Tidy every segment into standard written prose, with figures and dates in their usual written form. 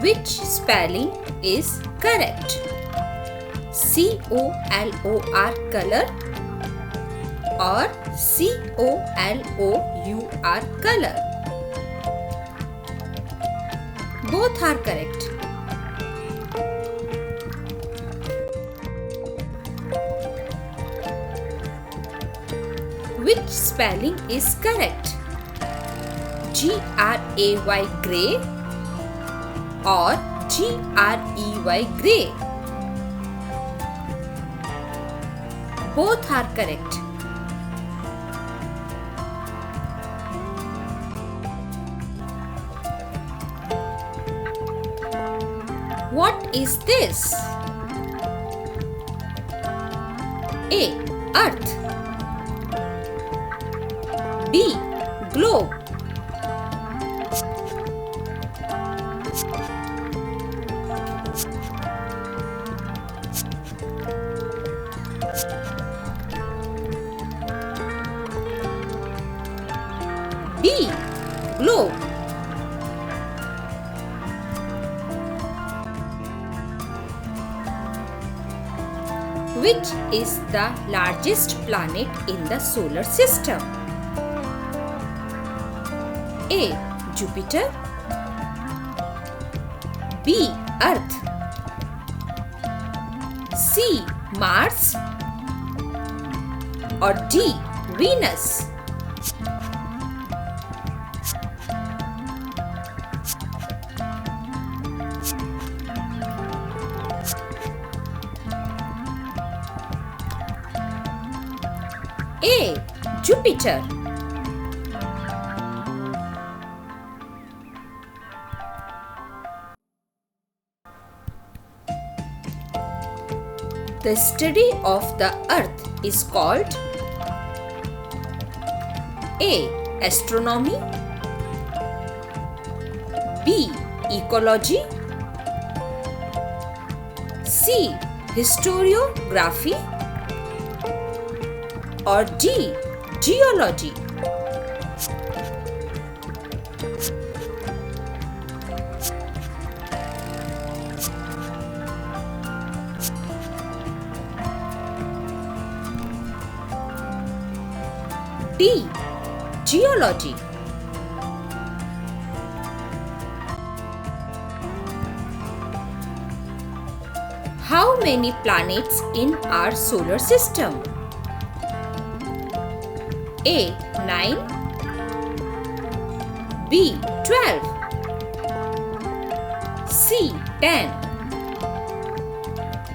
Which spelling is correct? C-O-L-O-R color or C-O-L-O-U-R color? Both are correct. Which spelling is correct? G-R-A-Y gray or G-R-E-Y gray? Both are correct. What is this? A. Earth. B. Globe. B. Globe. Which is the largest planet in the solar system? A. Jupiter. B. Earth. C. Mars or D. Venus? A. Jupiter. The study of the earth is called A. Astronomy. B. Ecology. C. Historiography or D. Geology? D. Geology. How many planets in our solar system? A. 9. B. 12. C. 10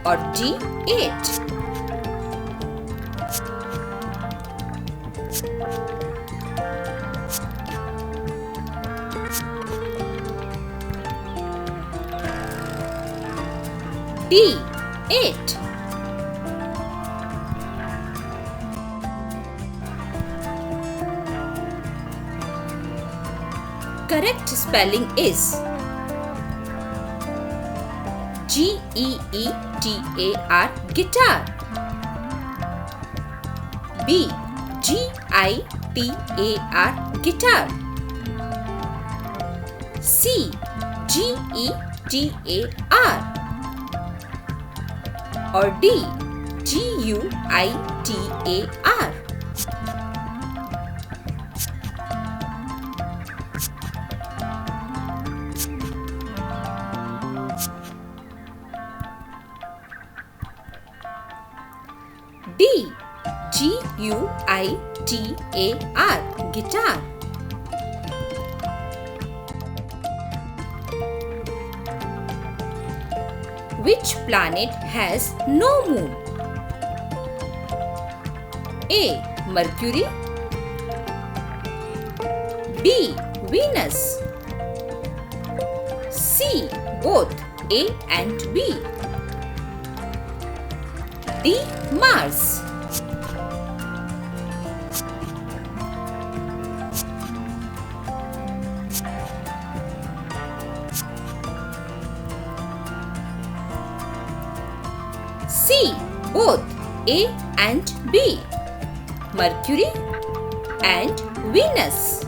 or D. 8? D. 8. Correct spelling is G-E-E-T-A-R guitar. B. G-I-T-A-R guitar. C. G-E-T-A-R or D. G-U-I-T-A-R? D. G-U-I-T-A-R guitar. Which planet has no moon? A. Mercury. B. Venus. C. Both A and B. D. Mars. C. Both A and B. Mercury and Venus.